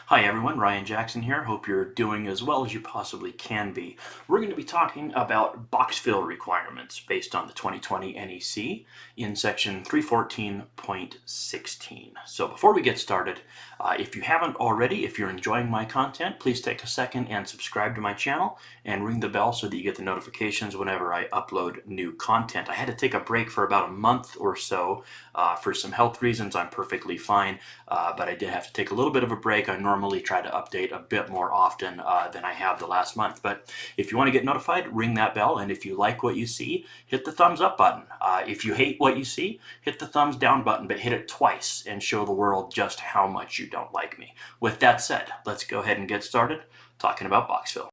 Hi everyone, Ryan Jackson here. Hope you're doing as well as you possibly can be. We're going to be talking about box fill requirements based on the 2020 NEC in section 314.16. So before we get started, if you haven't already, if you're enjoying my content, please take a second and subscribe to my channel and ring the bell so that you get the notifications whenever I upload new content. I had to take a break for about a month or so for some health reasons. I'm perfectly fine, but I did have to take a little bit of a break. I normally try to update a bit more often than I have the last month. But if you want to get notified, ring that bell. And if you like what you see, hit the thumbs up button. If you hate what you see, hit the thumbs down button, but hit it twice and show the world just how much you don't like me. With that said, let's go ahead and get started talking about box fill.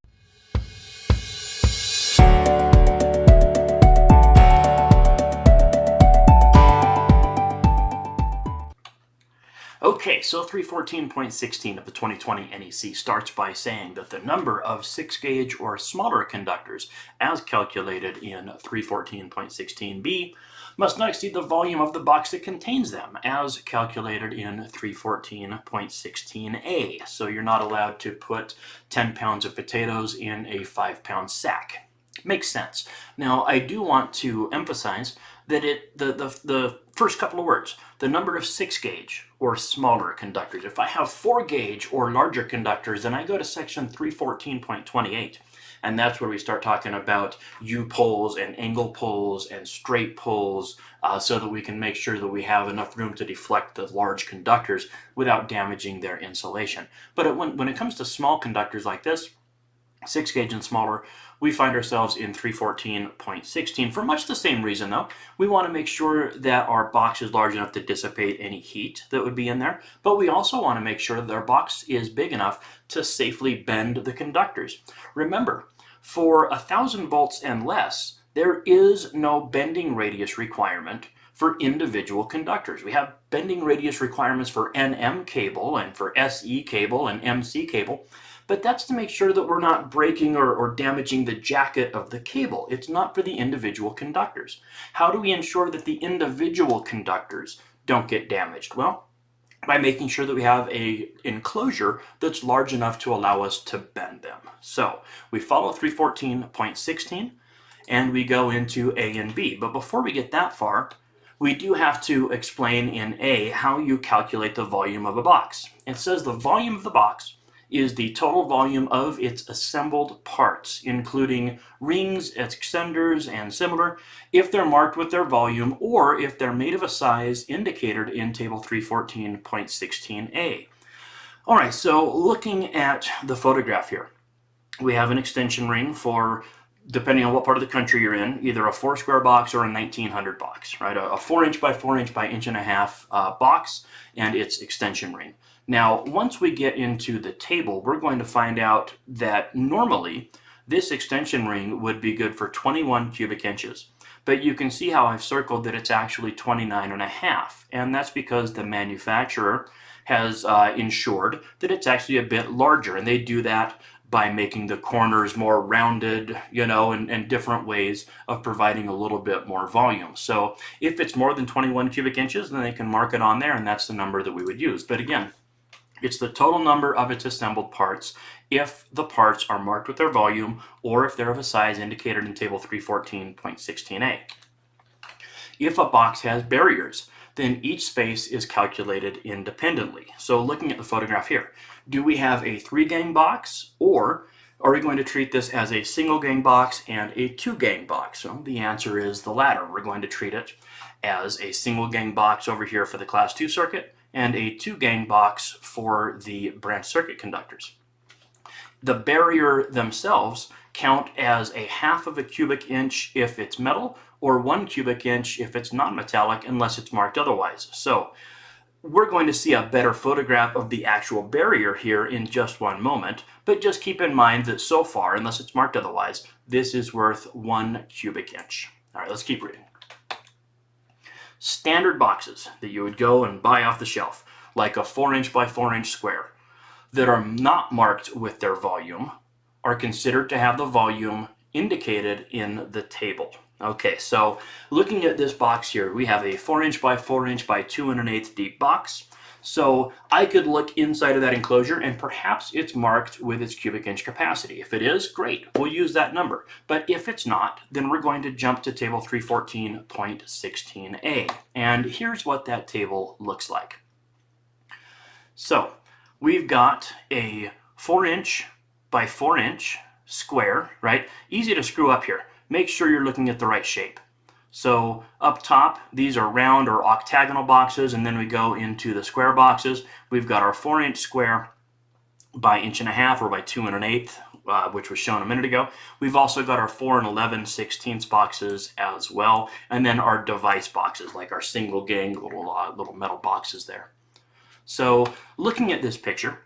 Okay, so 314.16 of the 2020 NEC starts by saying that the number of 6 gauge or smaller conductors as calculated in 314.16b must not exceed the volume of the box that contains them as calculated in 314.16a. So you're not allowed to put 10 pounds of potatoes in a 5-pound sack. Makes sense. Now, I do want to emphasize that the first couple of words, the number of 6 gauge or smaller conductors. If I have 4 gauge or larger conductors, then I go to section 314.28. And that's where we start talking about U-poles and angle poles and straight poles so that we can make sure that we have enough room to deflect the large conductors without damaging their insulation. But when it comes to small conductors like this, 6 gauge and smaller, we find ourselves in 314.16 for much the same reason though. We want to make sure that our box is large enough to dissipate any heat that would be in there, but we also want to make sure that our box is big enough to safely bend the conductors. Remember, for 1,000 volts and less, there is no bending radius requirement for individual conductors. We have bending radius requirements for NM cable and for SE cable and MC cable, but that's to make sure that we're not breaking or damaging the jacket of the cable. It's not for the individual conductors. How do we ensure that the individual conductors don't get damaged? Well, by making sure that we have an enclosure that's large enough to allow us to bend them. So we follow 314.16 and we go into A and B. But before we get that far, we do have to explain in A how you calculate the volume of a box. It says the volume of the box is the total volume of its assembled parts, including rings, extenders, and similar, if they're marked with their volume or if they're made of a size indicated in table 314.16a. All right, so looking at the photograph here, we have an extension ring for, depending on what part of the country you're in, either a 4-square box or a 1900 box, right? A 4-inch by 4-inch by 1.5 box and its extension ring. Now, once we get into the table, we're going to find out that normally this extension ring would be good for 21 cubic inches. But you can see how I've circled that it's actually 29.5, and that's because the manufacturer has ensured that it's actually a bit larger, and they do that by making the corners more rounded, and different ways of providing a little bit more volume. So if it's more than 21 cubic inches, then they can mark it on there, and that's the number that we would use. But again, it's the total number of its assembled parts if the parts are marked with their volume or if they're of a size indicated in table 314.16a. If a box has barriers, then each space is calculated independently. So looking at the photograph here, do we have a 3-gang box or are we going to treat this as a single-gang box and a 2-gang box? Well, the answer is the latter. We're going to treat it as a single-gang box over here for the class 2 circuit and a 2-gang box for the branch circuit conductors. The barrier themselves count as a 1/2 of a cubic inch if it's metal or 1 cubic inch if it's non-metallic unless it's marked otherwise. So we're going to see a better photograph of the actual barrier here in just one moment, but just keep in mind that so far, unless it's marked otherwise, this is worth 1 cubic inch. All right, let's keep reading. Standard boxes that you would go and buy off the shelf, like a 4-inch by 4-inch square, that are not marked with their volume, are considered to have the volume indicated in the table. Okay, so looking at this box here, we have a 4-inch by 4-inch by 2 1/8 deep box. So I could look inside of that enclosure and perhaps it's marked with its cubic inch capacity. If it is, great, we'll use that number. But if it's not, then we're going to jump to table 314.16a. And here's what that table looks like. So we've got a 4-inch by 4-inch square, right? Easy to screw up here. Make sure you're looking at the right shape. So up top, these are round or octagonal boxes, and then we go into the square boxes. We've got our 4-inch square by 1.5 or by 2 1/8, which was shown a minute ago. We've also got our 4 11/16 boxes as well, and then our device boxes, like our single gang little metal boxes there. So looking at this picture,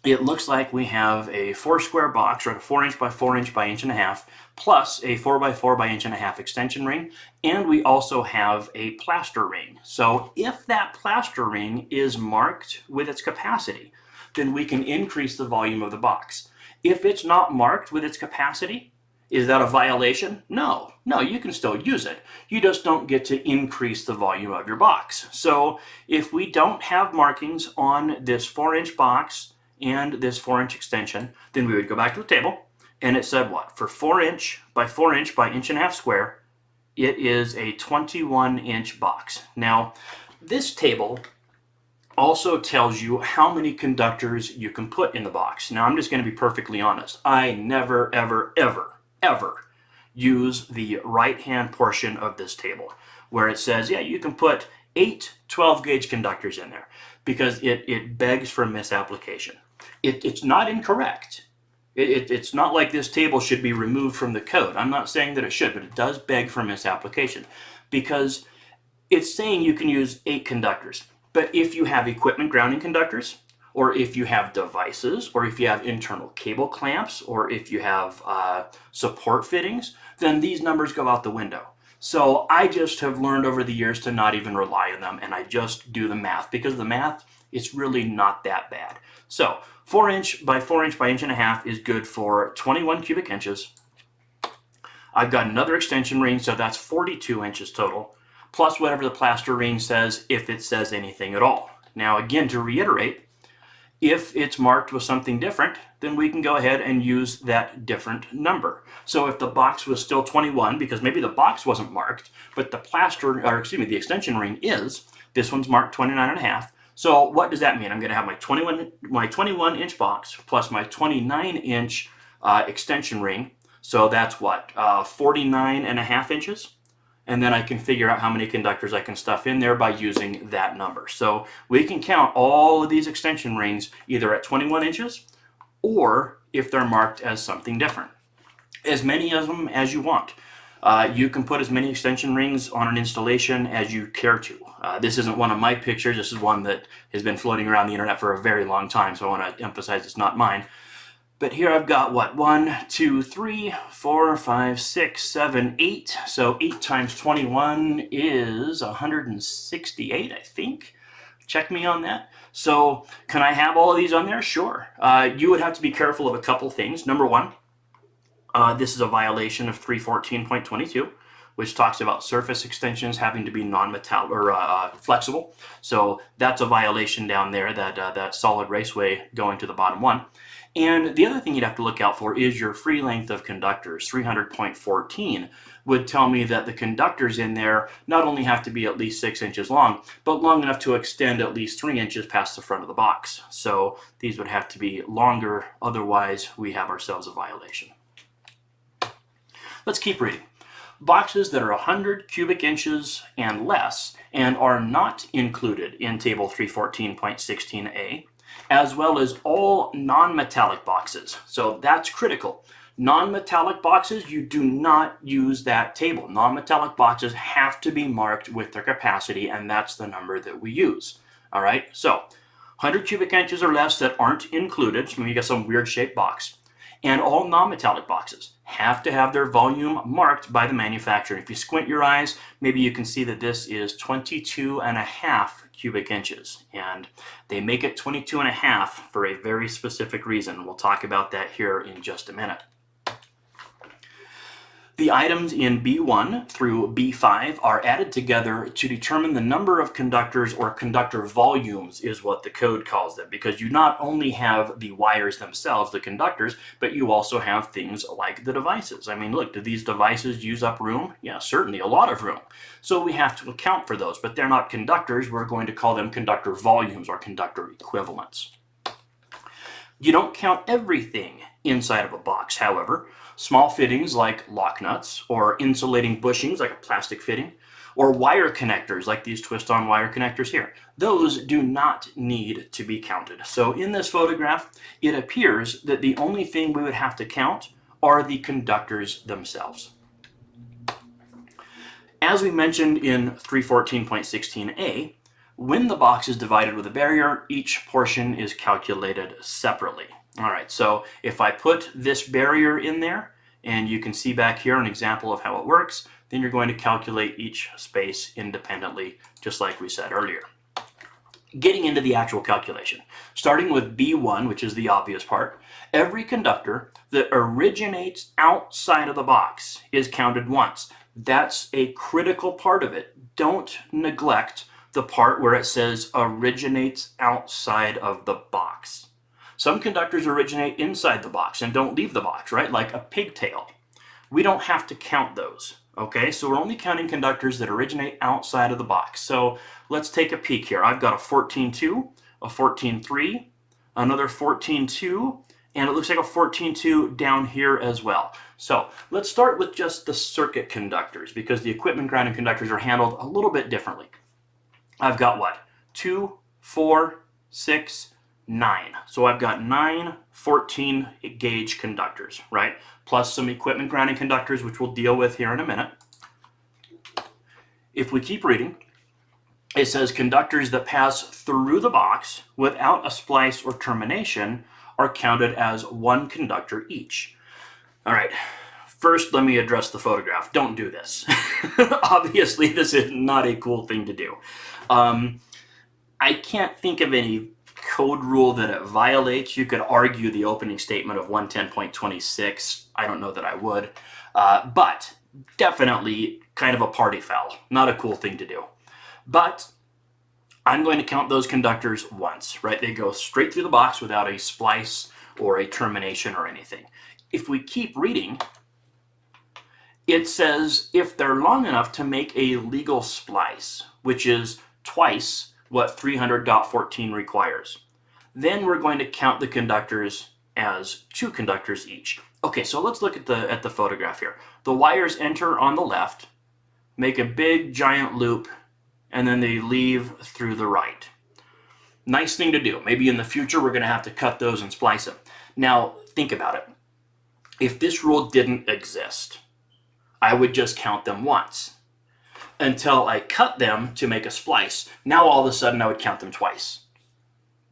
it looks like we have a 4 square box, or a 4-inch by 4-inch by 1.5, plus a 4 by 4 by 1.5 extension ring, and we also have a plaster ring. So if that plaster ring is marked with its capacity, then we can increase the volume of the box. If it's not marked with its capacity, is that a violation? No, you can still use it. You just don't get to increase the volume of your box. So if we don't have markings on this 4-inch box and this 4-inch extension, then we would go back to the table, and it said what? For 4-inch by 4-inch by 1.5 square, it is a 21-inch box. Now, this table also tells you how many conductors you can put in the box. Now, I'm just going to be perfectly honest. I never, ever, ever, ever use the right-hand portion of this table where it says, yeah, you can put 8 12-gauge conductors in there, because it begs for misapplication. It's not incorrect. It's not like this table should be removed from the code. I'm not saying that it should, but it does beg for misapplication, because it's saying you can use 8 conductors. But if you have equipment grounding conductors, or if you have devices, or if you have internal cable clamps, or if you have support fittings, then these numbers go out the window. So I just have learned over the years to not even rely on them, and I just do the math, because the math, it's really not that bad. So 4-inch by 4-inch by 1.5 is good for 21 cubic inches. I've got another extension ring, so that's 42 inches total, plus whatever the plaster ring says, if it says anything at all. Now again, to reiterate, if it's marked with something different, then we can go ahead and use that different number. So if the box was still 21, because maybe the box wasn't marked, but the the extension ring is, this one's marked 29.5. So what does that mean? I'm going to have my 21-inch box plus my 29-inch extension ring. So that's what, 49.5 inches? And then I can figure out how many conductors I can stuff in there by using that number. So we can count all of these extension rings either at 21 inches or if they're marked as something different. As many of them as you want. You can put as many extension rings on an installation as you care to. This isn't one of my pictures. This is one that has been floating around the internet for a very long time, so I want to emphasize it's not mine. But here I've got what? 1, 2, 3, 4, 5, 6, 7, 8. So 8 times 21 is 168, I think. Check me on that. So can I have all of these on there? Sure. You would have to be careful of a couple things. Number one, this is a violation of 314.22, which talks about surface extensions having to be non-metallic or flexible. So that's a violation down there, that solid raceway going to the bottom one. And the other thing you'd have to look out for is your free length of conductors. 300.14 would tell me that the conductors in there not only have to be at least 6 inches long, but long enough to extend at least 3 inches past the front of the box. So these would have to be longer, otherwise we have ourselves a violation. Let's keep reading. Boxes that are 100 cubic inches and less and are not included in table 314.16a, as well as all non-metallic boxes. So that's critical. Non-metallic boxes, you do not use that table. Non-metallic boxes have to be marked with their capacity, and that's the number that we use. All right, so 100 cubic inches or less that aren't included, so maybe you got some weird shaped box, and all non-metallic boxes have to have their volume marked by the manufacturer. If you squint your eyes, maybe you can see that this is 22.5 cubic inches, and they make it 22.5 for a very specific reason. We'll talk about that here in just a minute. The items in B1 through B5 are added together to determine the number of conductors, or conductor volumes is what the code calls them, because you not only have the wires themselves, the conductors, but you also have things like the devices. I mean, look, do these devices use up room? Yeah, certainly a lot of room. So we have to account for those, but they're not conductors. We're going to call them conductor volumes or conductor equivalents. You don't count everything inside of a box, however. Small fittings like lock nuts, or insulating bushings like a plastic fitting, or wire connectors like these twist-on wire connectors here, those do not need to be counted. So in this photograph, it appears that the only thing we would have to count are the conductors themselves. As we mentioned in 314.16a, when the box is divided with a barrier, each portion is calculated separately. All right, so if I put this barrier in there, and you can see back here an example of how it works, then you're going to calculate each space independently, just like we said earlier. Getting into the actual calculation, starting with B1, which is the obvious part, every conductor that originates outside of the box is counted once. That's a critical part of it. Don't neglect the part where it says originates outside of the box. Some conductors originate inside the box and don't leave the box, right? Like a pigtail. We don't have to count those, okay? So we're only counting conductors that originate outside of the box. So let's take a peek here. I've got a 14.2, a 14.3, another 14.2, and it looks like a 14.2 down here as well. So let's start with just the circuit conductors, because the equipment grounding conductors are handled a little bit differently. I've got what? 2, 4, 6, 9. So I've got 9 14 gauge conductors, right? Plus some equipment grounding conductors, which we'll deal with here in a minute. If we keep reading, it says conductors that pass through the box without a splice or termination are counted as one conductor each. All right, first let me address the photograph. Don't do this. Obviously, this is not a cool thing to do. I can't think of any code rule that it violates. You could argue the opening statement of 110.26. I don't know that I would, but definitely kind of a party foul. Not a cool thing to do. But I'm going to count those conductors once, right? They go straight through the box without a splice or a termination or anything. If we keep reading, it says if they're long enough to make a legal splice, which is twice what 300.14 requires, then we're going to count the conductors as 2 conductors each. Okay, so let's look at the photograph here. The wires enter on the left, make a big giant loop, and then they leave through the right. Nice thing to do. Maybe in the future we're going to have to cut those and splice them. Now, think about it. If this rule didn't exist, I would just count them once until I cut them to make a splice. Now all of a sudden I would count them twice.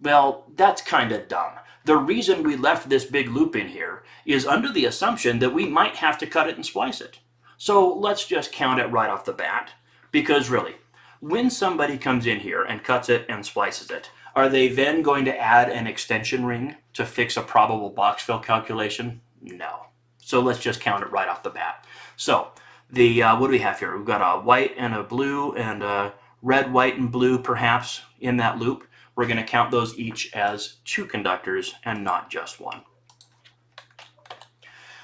Well, that's kind of dumb. The reason we left this big loop in here is under the assumption that we might have to cut it and splice it. So let's just count it right off the bat, because really, when somebody comes in here and cuts it and splices it, are they then going to add an extension ring to fix a probable box fill calculation? No. So let's just count it right off the bat. So what do we have here? We've got a white and a blue and a red, white, and blue perhaps in that loop. We're going to count those each as 2 conductors and not just 1.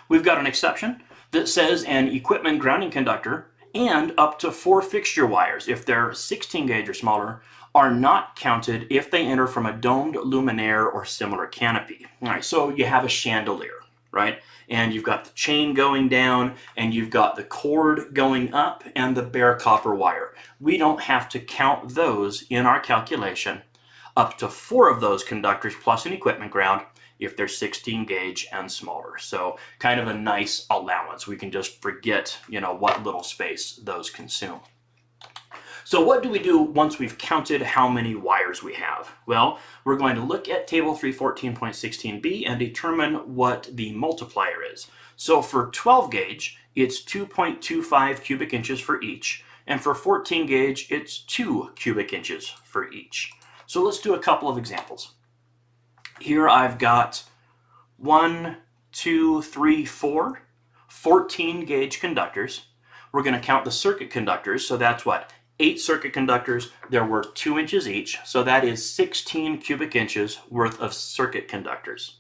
We've got an exception that says an equipment grounding conductor and up to 4 fixture wires, if they're 16 gauge or smaller, are not counted if they enter from a domed luminaire or similar canopy. All right, so you have a chandelier, right? And you've got the chain going down, and you've got the cord going up, and the bare copper wire. We don't have to count those in our calculation. Up to 4 of those conductors plus an equipment ground if they're 16 gauge and smaller. So kind of a nice allowance. We can just forget, what little space those consume. So what do we do once we've counted how many wires we have? Well, we're going to look at table 314.16b and determine what the multiplier is. So for 12 gauge, it's 2.25 cubic inches for each, and for 14 gauge, it's 2 cubic inches for each. So let's do a couple of examples. Here I've got 1, 2, 3, 4. 14 gauge conductors. We're going to count the circuit conductors, so that's what? 8 circuit conductors, they're worth 2 inches each, so that is 16 cubic inches worth of circuit conductors.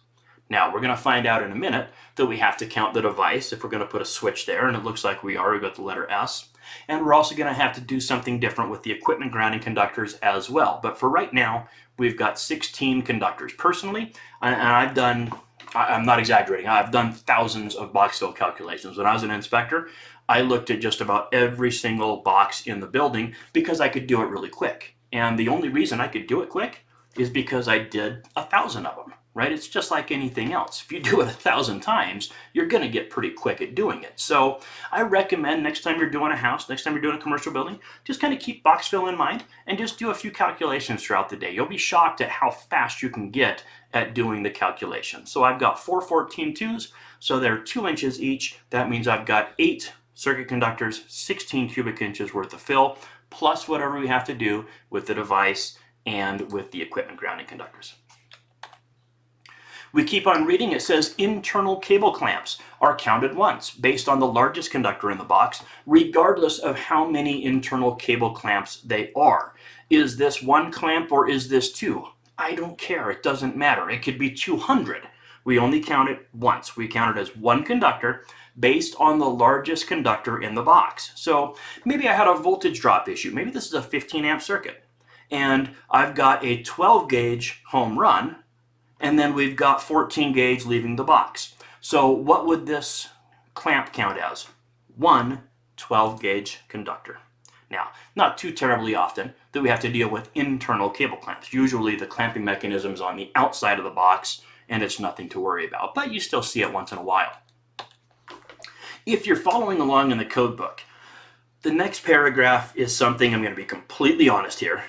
Now, we're going to find out in a minute that we have to count the device if we're going to put a switch there, and it looks like we are. We've got the letter S. And we're also going to have to do something different with the equipment grounding conductors as well. But for right now, we've got 16 conductors. Personally, and I'm not exaggerating, I've done thousands of box fill calculations. When I was an inspector, I looked at just about every single box in the building because I could do it really quick. And the only reason I could do it quick is because I did 1,000 of them. Right? It's just like anything else. If you do it 1,000 times, you're going to get pretty quick at doing it. So I recommend next time you're doing a house, next time you're doing a commercial building, just kind of keep box fill in mind and just do a few calculations throughout the day. You'll be shocked at how fast you can get at doing the calculation. So I've got 4 14-2s, so they're 2 inches each. That means I've got 8 circuit conductors, 16 cubic inches worth of fill, plus whatever we have to do with the device and with the equipment grounding conductors. We keep on reading. It says internal cable clamps are counted once based on the largest conductor in the box, regardless of how many internal cable clamps they are. Is this 1 clamp or is this 2? I don't care. It doesn't matter. It could be 200. We only count it once. We count it as 1 conductor based on the largest conductor in the box. So maybe I had a voltage drop issue. Maybe this is a 15 amp circuit and I've got a 12 gauge home run, and then we've got 14 gauge leaving the box. So what would this clamp count as? 1 12 gauge conductor. Now, not too terribly often that we have to deal with internal cable clamps. Usually the clamping mechanism is on the outside of the box and it's nothing to worry about, but you still see it once in a while. If you're following along in the code book, the next paragraph is something, I'm going to be completely honest here,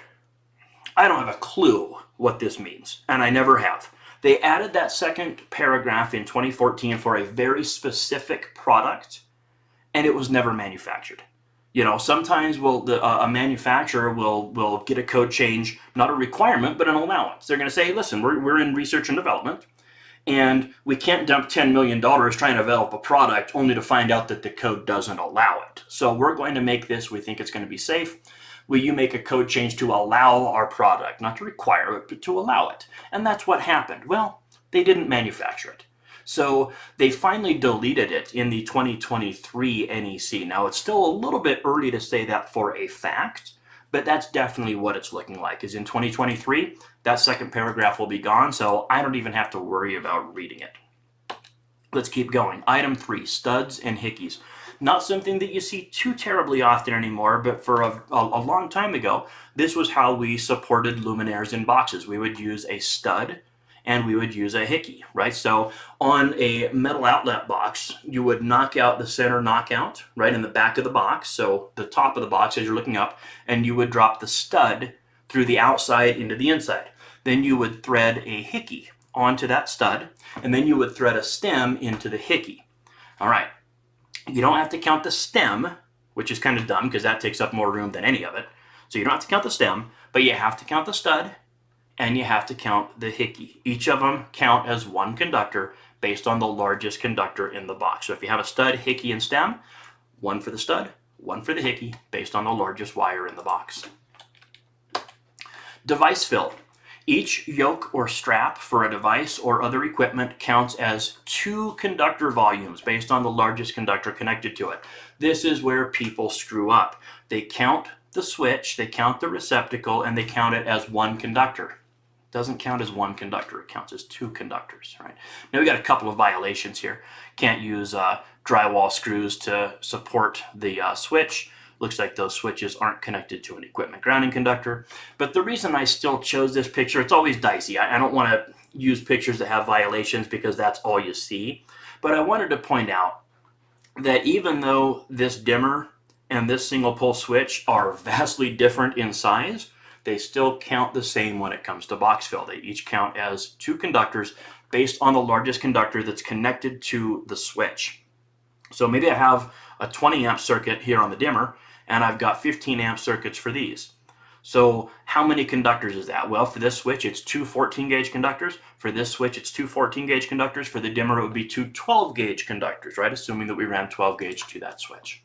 I don't have a clue what this means, and I never have. They added that second paragraph in 2014 for a very specific product, and it was never manufactured. You know, sometimes a manufacturer will get a code change, not a requirement, but an allowance. They're going to say, hey, listen, we're in research and development, and we can't dump $10 million trying to develop a product only to find out that the code doesn't allow it. So we're going to make this, we think it's going to be safe. Will you make a code change to allow our product, not to require it, but to allow it? And that's what happened. Well, they didn't manufacture it. So they finally deleted it in the 2023 NEC. Now, it's still a little bit early to say that for a fact, but that's definitely what it's looking like. Is in 2023, that second paragraph will be gone, so I don't even have to worry about reading it. Let's keep going. Item 3, studs and hickeys. Not something that you see too terribly often anymore, but for a long time ago, this was how we supported luminaires in boxes. We would use a stud and we would use a hickey, right? So on a metal outlet box, you would knock out the center knockout right in the back of the box, so the top of the box as you're looking up, and you would drop the stud through the outside into the inside. Then you would thread a hickey onto that stud, and then you would thread a stem into the hickey. All right. You don't have to count the stem, which is kind of dumb because that takes up more room than any of it. So you don't have to count the stem, but you have to count the stud and you have to count the hickey. Each of them count as 1 conductor based on the largest conductor in the box. So if you have a stud, hickey, and stem, 1 for the stud, 1 for the hickey based on the largest wire in the box. Device fill. Each yoke or strap for a device or other equipment counts as 2 conductor volumes based on the largest conductor connected to it. This is where people screw up. They count the switch, they count the receptacle, and they count it as 1 conductor. It doesn't count as 1 conductor, it counts as 2 conductors. Right? Now we got a couple of violations here. Can't use drywall screws to support the switch. Looks like those switches aren't connected to an equipment grounding conductor. But the reason I still chose this picture, it's always dicey. I don't want to use pictures that have violations because that's all you see. But I wanted to point out that even though this dimmer and this single pole switch are vastly different in size, they still count the same when it comes to box fill. They each count as 2 conductors based on the largest conductor that's connected to the switch. So maybe I have a 20 amp circuit here on the dimmer, and I've got 15 amp circuits for these. So how many conductors is that? Well, for this switch, it's two 14-gauge conductors. For this switch, it's two 14-gauge conductors. For the dimmer, it would be two 12-gauge conductors, right? Assuming that we ran 12-gauge to that switch.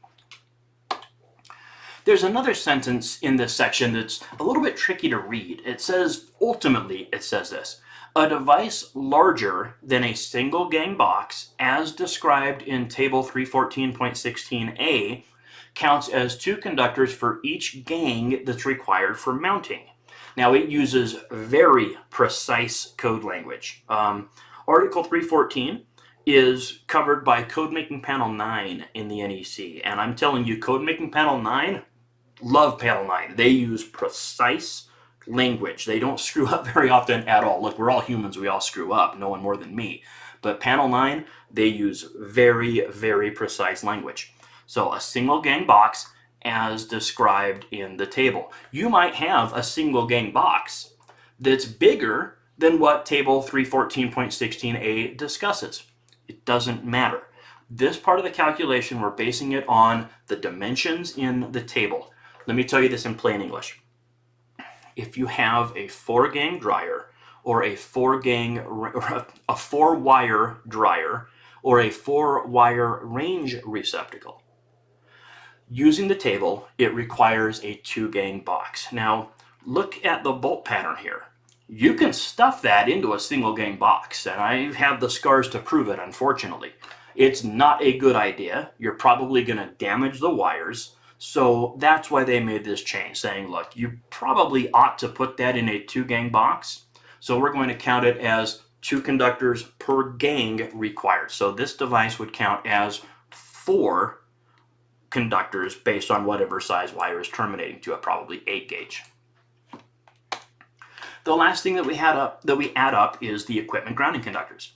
There's another sentence in this section that's a little bit tricky to read. It says, ultimately, it says this: a device larger than a single gang box, as described in Table 314.16a, counts as two conductors for each gang that's required for mounting. Now, it uses very precise code language. Article 314 is covered by Code Making Panel 9 in the NEC, and I'm telling you, Code Making Panel 9, love Panel 9. They use precise language. They don't screw up very often at all. Look, we're all humans. We all screw up. No one more than me. But Panel 9, they use very, very precise language. So a single gang box as described in the table. You might have a single gang box that's bigger than what Table 314.16a discusses. It doesn't matter. This part of the calculation, we're basing it on the dimensions in the table. Let me tell you this in plain English. If you have a 4-gang dryer, or a 4-wire dryer, or a 4-wire range receptacle, using the table, it requires a 2-gang box. Now, look at the bolt pattern here. You can stuff that into a single gang box, and I have the scars to prove it, unfortunately. It's not a good idea. You're probably going to damage the wires. So that's why they made this change, saying, look, you probably ought to put that in a 2-gang box. So we're going to count it as 2 conductors per gang required. So this device would count as 4 conductors based on whatever size wire is terminating to it, probably 8-gauge. The last thing that we add up is the equipment grounding conductors.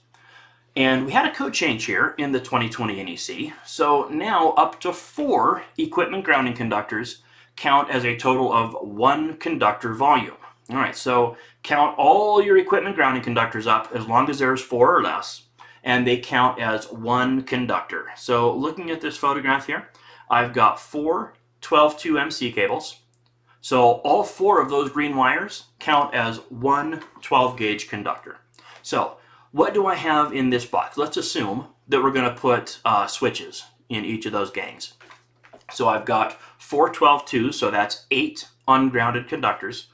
And we had a code change here in the 2020 NEC. So now up to 4 equipment grounding conductors count as a total of 1 conductor volume. All right, so count all your equipment grounding conductors up as long as there's 4 or less, and they count as 1 conductor. So looking at this photograph here, I've got 4 12-2 MC cables. So all 4 of those green wires count as 1 12-gauge conductor. So what do I have in this box? Let's assume that we're going to put switches in each of those gangs. So I've got 4 12-2, so that's 8 ungrounded conductors,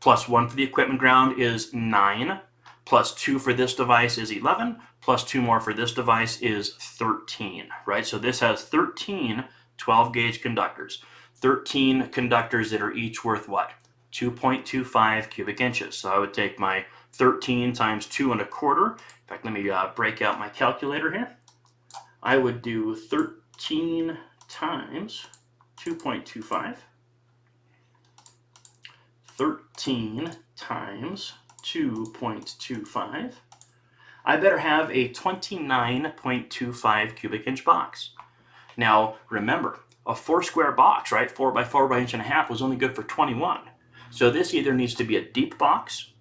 plus 1 for the equipment ground is 9, plus 2 for this device is 11, plus 2 more for this device is 13, right? So this has 13 12-gauge conductors. 13 conductors that are each worth what? 2.25 cubic inches. So I would take my 13 times 2 1/4. In fact, let me break out my calculator here. I would do 13 times 2.25. 13 times 2.25. I better have a 29.25 cubic inch box. Now, remember, a 4 square box, right? 4 by 4 by 1.5 inches was only good for 21. So this either needs to be a deep box,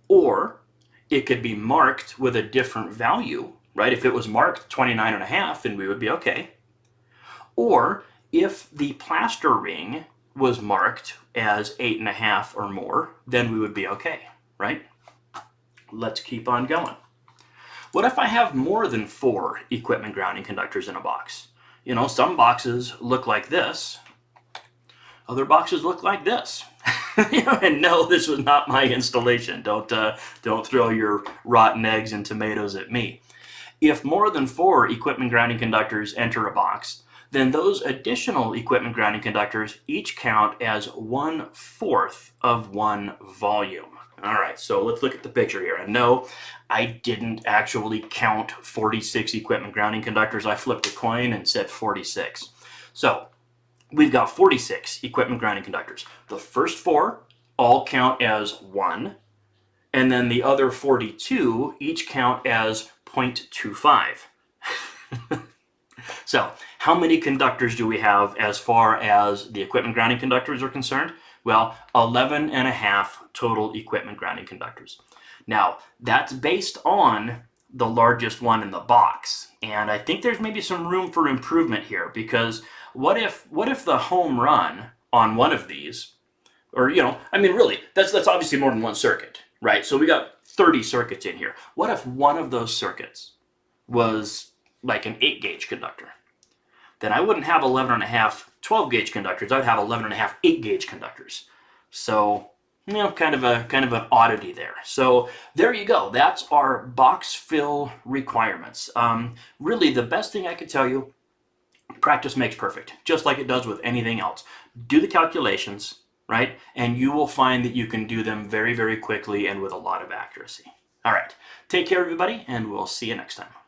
or it could be marked with a different value, right? If it was marked 29.5, then we would be okay. Or if the plaster ring was marked as 8.5 or more, then we would be okay, right? Let's keep on going. What if I have more than 4 equipment grounding conductors in a box? You know, some boxes look like this. Other boxes look like this. And no, this was not my installation. Don't throw your rotten eggs and tomatoes at me. If more than 4 equipment grounding conductors enter a box, then those additional equipment grounding conductors each count as 1/4 of 1 volume. All right, so let's look at the picture here. And no, I didn't actually count 46 equipment grounding conductors. I flipped a coin and said 46. So we've got 46 equipment grounding conductors. The first 4 all count as 1, and then the other 42 each count as 0.25. So how many conductors do we have as far as the equipment grounding conductors are concerned? Well, 11.5 total equipment grounding conductors. Now, that's based on the largest one in the box. And I think there's maybe some room for improvement here, because what if the home run on one of these Or, I mean, really, that's obviously more than one circuit, right? So we got 30 circuits in here. What if one of those circuits was like an 8-gauge conductor? Then I wouldn't have 11 and a half 12-gauge conductors. I'd have 11 and a half 8-gauge conductors. So, kind of an oddity there. So there you go. That's our box fill requirements. Really, the best thing I could tell you, practice makes perfect, just like it does with anything else. Do the calculations, right? And you will find that you can do them very, very quickly and with a lot of accuracy. All right. Take care, everybody, and we'll see you next time.